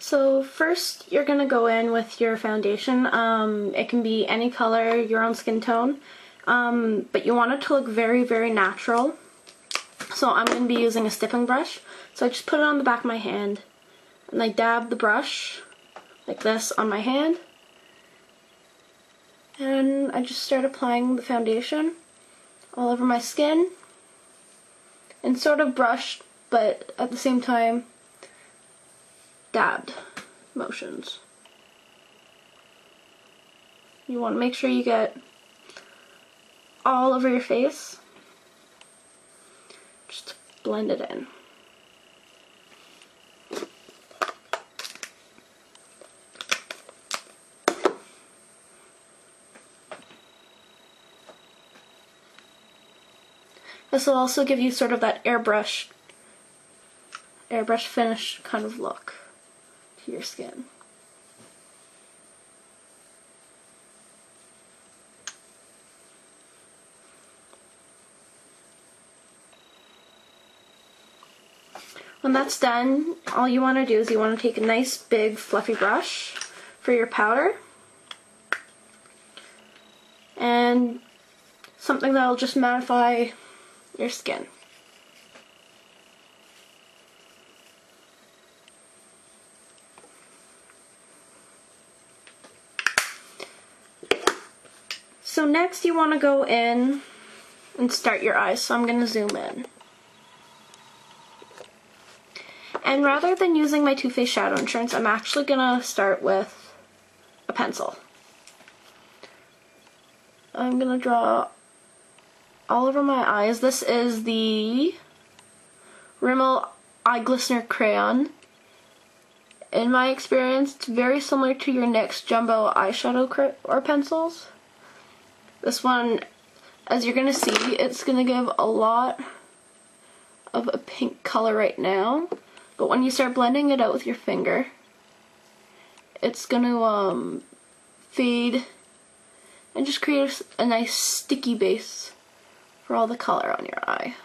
So first you're going to go in with your foundation. It can be any color, your own skin tone, but you want it to look very, very natural. So I'm going to be using a stippling brush. So I just put it on the back of my hand and I dab the brush like this on my hand. And I just start applying the foundation all over my skin and sort of brushed, but at the same time dabbed motions. You want to make sure you get all over your face. Just blend it in. This will also give you sort of that airbrush finish kind of look to your skin. When that's done, all you want to do is you want to take a nice big fluffy brush for your powder and something that will just mattify your skin. So next you want to go in and start your eyes, so I'm going to zoom in. And rather than using my Too Faced Shadow Insurance, I'm actually going to start with a pencil. I'm going to draw all over my eyes. This is the Rimmel Eye Glistener Crayon. In my experience, it's very similar to your NYX Jumbo eyeshadow or pencils. This one, as you're going to see, it's going to give a lot of a pink color right now. But when you start blending it out with your finger, it's going to fade and just create a nice sticky base for all the color on your eye.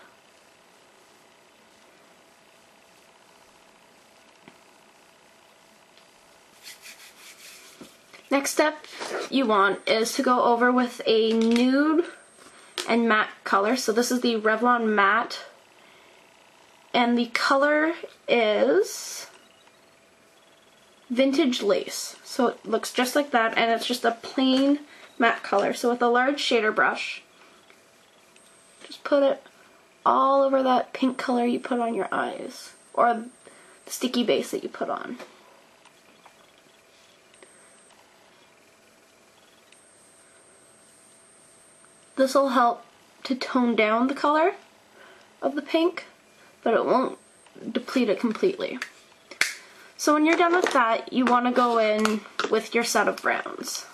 Next step you want is to go over with a nude and matte color. So this is the Revlon Matte, and the color is Vintage Lace. So it looks just like that, and it's just a plain matte color. So with a large shader brush, just put it all over that pink color you put on your eyes, or the sticky base that you put on. This will help to tone down the color of the pink, but it won't deplete it completely. So when you're done with that, you want to go in with your set of browns.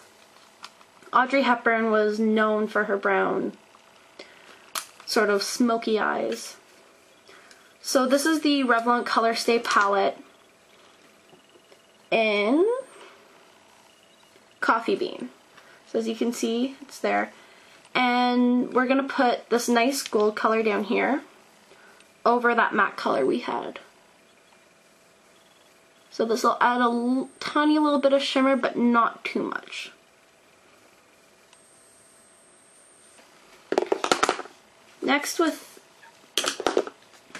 Audrey Hepburn was known for her brown, sort of smoky eyes. So this is the Revlon Color Stay palette in Coffee Bean. So as you can see, it's there. And we're going to put this nice gold color down here over that matte color we had. So this will add a tiny little bit of shimmer, but not too much. Next, with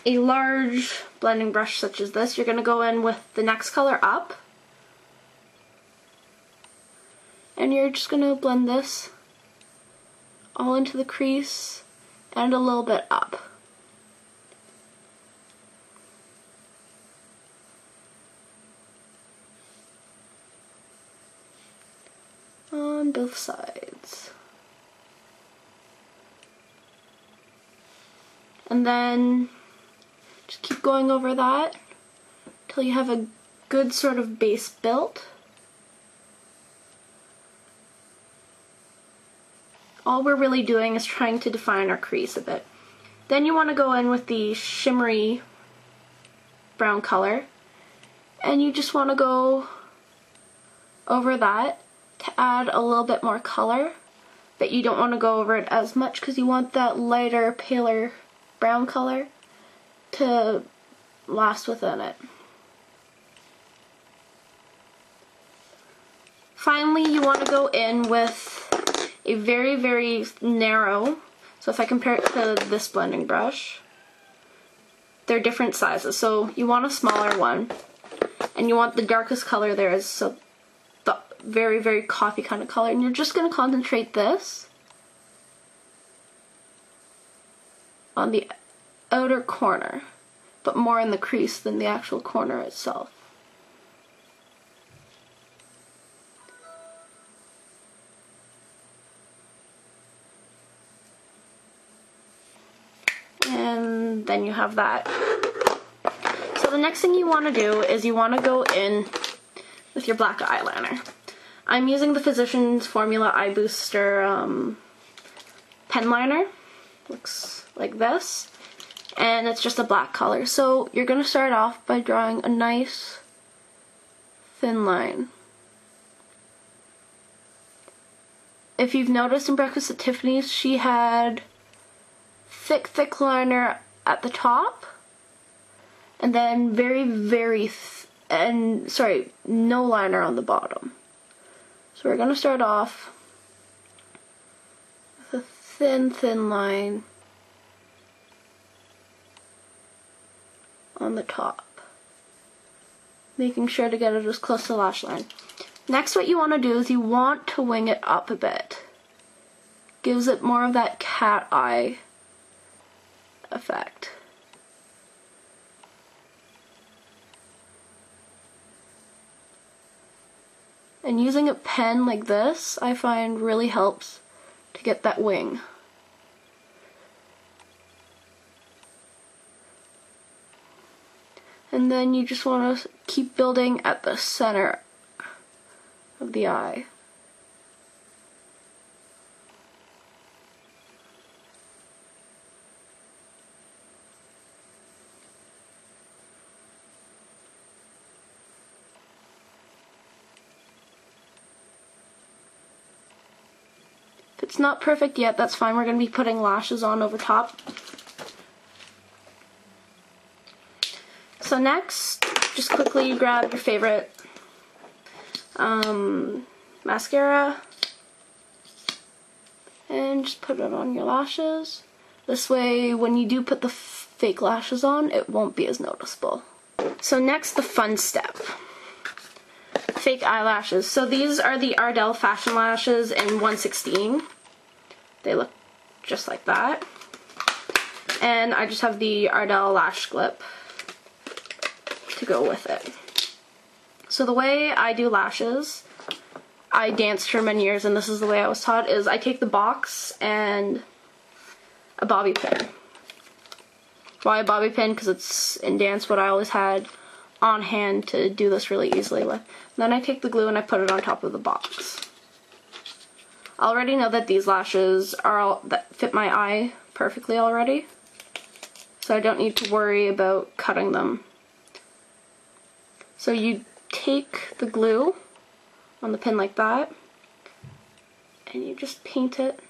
a large blending brush such as this, you're going to go in with the next color up. And you're just going to blend this all into the crease and a little bit up. On both sides. And then just keep going over that until you have a good sort of base built. All we're really doing is trying to define our crease a bit. Then you want to go in with the shimmery brown color, and you just want to go over that to add a little bit more color, but you don't want to go over it as much because you want that lighter, paler brown color to last within it. Finally, you want to go in with a very, very narrow, so if I compare it to this blending brush, they're different sizes. So you want a smaller one, and you want the darkest color there is so the very, very coffee kind of color, and you're just going to concentrate this on the outer corner, but more in the crease than the actual corner itself. And then you have that. So the next thing you want to do is you want to go in with your black eyeliner. I'm using the Physicians Formula Eye Booster pen liner. Looks like this. And it's just a black color. So you're going to start off by drawing a nice thin line. If you've noticed in Breakfast at Tiffany's, she had thick liner at the top, and then no liner on the bottom. So we're going to start off with a thin line on the top, making sure to get it as close to the lash line. Next, what you want to do is you want to wing it up a bit. Gives it more of that cat eye effect. And using a pen like this, I find really helps to get that wing. And then you just want to keep building at the center of the eye. If it's not perfect yet, that's fine. We're going to be putting lashes on over top. So next, just quickly grab your favorite mascara and just put it on your lashes. This way, when you do put the fake lashes on, it won't be as noticeable. So next, the fun step. Fake eyelashes. So these are the Ardell Fashion Lashes in 116. They look just like that. And I just have the Ardell Lash Clip to go with it. So the way I do lashes, I danced for many years and this is the way I was taught, is I take the box and a bobby pin. Why a bobby pin? Because it's in dance what I always had on hand to do this really easily with. Then I take the glue and I put it on top of the box. I already know that these lashes that fit my eye perfectly already, so I don't need to worry about cutting them. So you take the glue on the pin like that, and you just paint it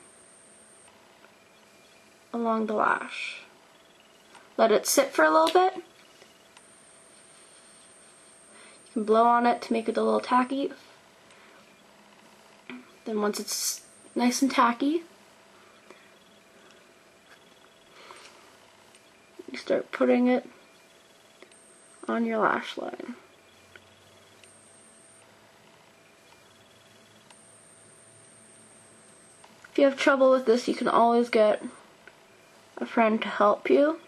along the lash. Let it sit for a little bit. You can blow on it to make it a little tacky. Then once it's nice and tacky, you start putting it on your lash line. If you have trouble with this, you can always get a friend to help you.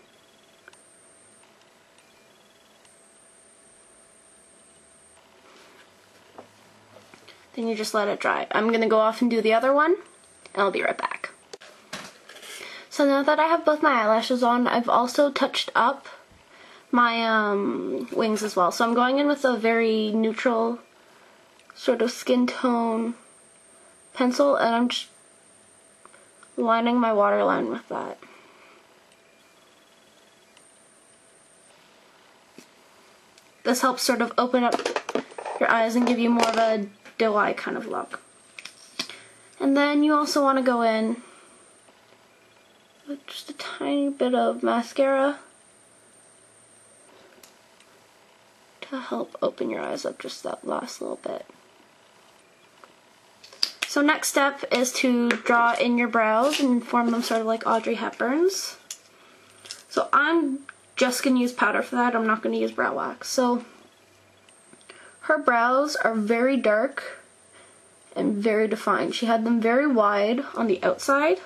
Then you just let it dry. I'm going to go off and do the other one, and I'll be right back. So now that I have both my eyelashes on, I've also touched up my wings as well. So I'm going in with a very neutral sort of skin tone pencil, and I'm just lining my waterline with that. This helps sort of open up your eyes and give you more of a doe eye kind of look. And then you also want to go in with just a tiny bit of mascara to help open your eyes up just that last little bit. So next step is to draw in your brows and form them sort of like Audrey Hepburn's. So I'm just going to use powder for that. I'm not going to use brow wax. So her brows are very dark and very defined. She had them very wide on the outside.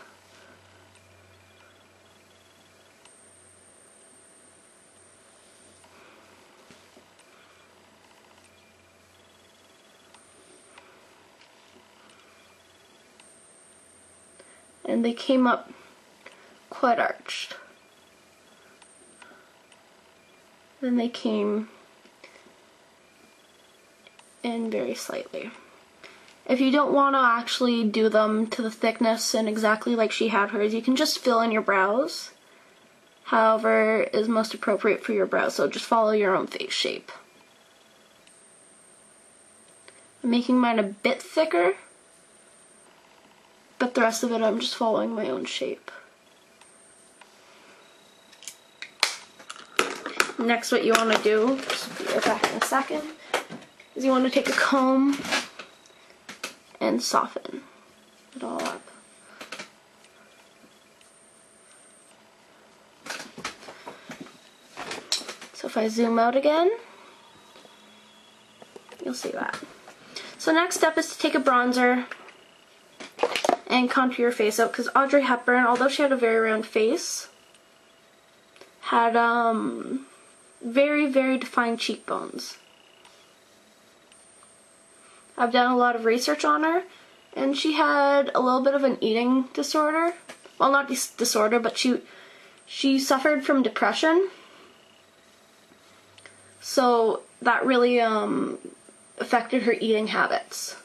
And they came up quite arched. Then they came in very slightly. If you don't want to actually do them to the thickness and exactly like she had hers, you can just fill in your brows however is most appropriate for your brows. So just follow your own face shape. I'm making mine a bit thicker, but the rest of it I'm just following my own shape. Next, what you want to do, just be right back in a second, is you want to take a comb and soften it all up. So if I zoom out again, you'll see that. So next step is to take a bronzer and contour your face out, because Audrey Hepburn, although she had a very round face, had very, very defined cheekbones. I've done a lot of research on her, and she had a little bit of an eating disorder. Well, not disorder, but she suffered from depression. So that really affected her eating habits.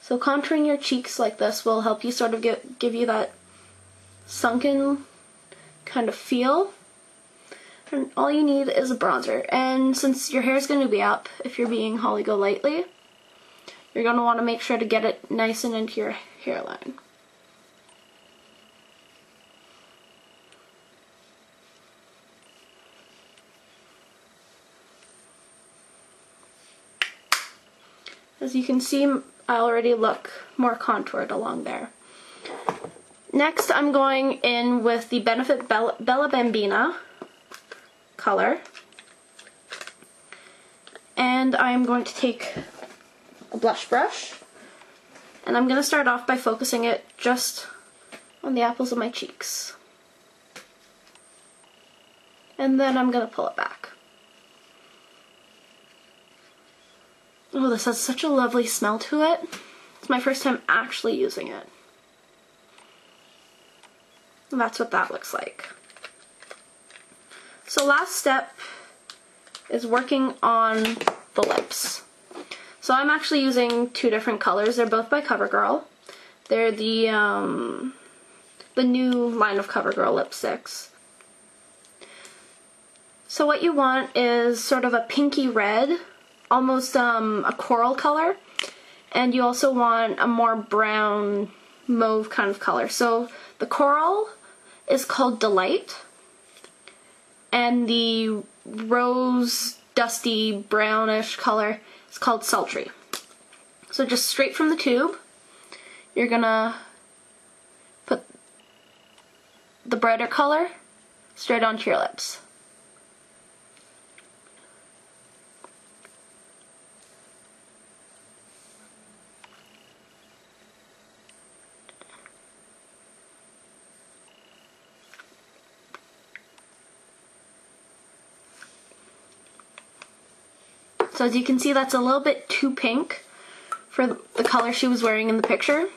So contouring your cheeks like this will help you sort of give you that sunken kind of feel. And all you need is a bronzer. And since your hair is going to be up, if you're being Holly Golightly, you're going to want to make sure to get it nice and into your hairline. As you can see, I already look more contoured along there. Next, I'm going in with the Benefit Bella Bambina color. And I'm going to take a blush brush, and I'm going to start off by focusing it just on the apples of my cheeks. And then I'm going to pull it back. Oh, this has such a lovely smell to it. It's my first time actually using it. And that's what that looks like. So last step is working on the lips. So I'm actually using two different colors. They're both by CoverGirl. They're the new line of CoverGirl lipsticks. So what you want is sort of a pinky red, almost a coral color, and you also want a more brown mauve kind of color. So the coral is called Delight, and the rose dusty brownish color is called Sultry. So just straight from the tube, you're gonna put the brighter color straight onto your lips. So as you can see, that's a little bit too pink for the color she was wearing in the picture.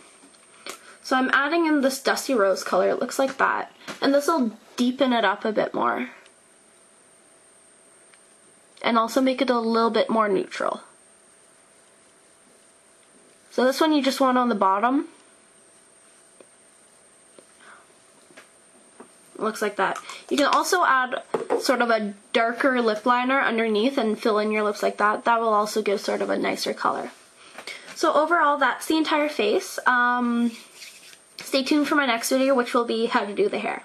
So I'm adding in this dusty rose color. It looks like that. And this will deepen it up a bit more. And also make it a little bit more neutral. So this one you just want on the bottom. Looks like that. You can also add sort of a darker lip liner underneath and fill in your lips like that. That will also give sort of a nicer color. So overall, that's the entire face. Stay tuned for my next video, which will be how to do the hair.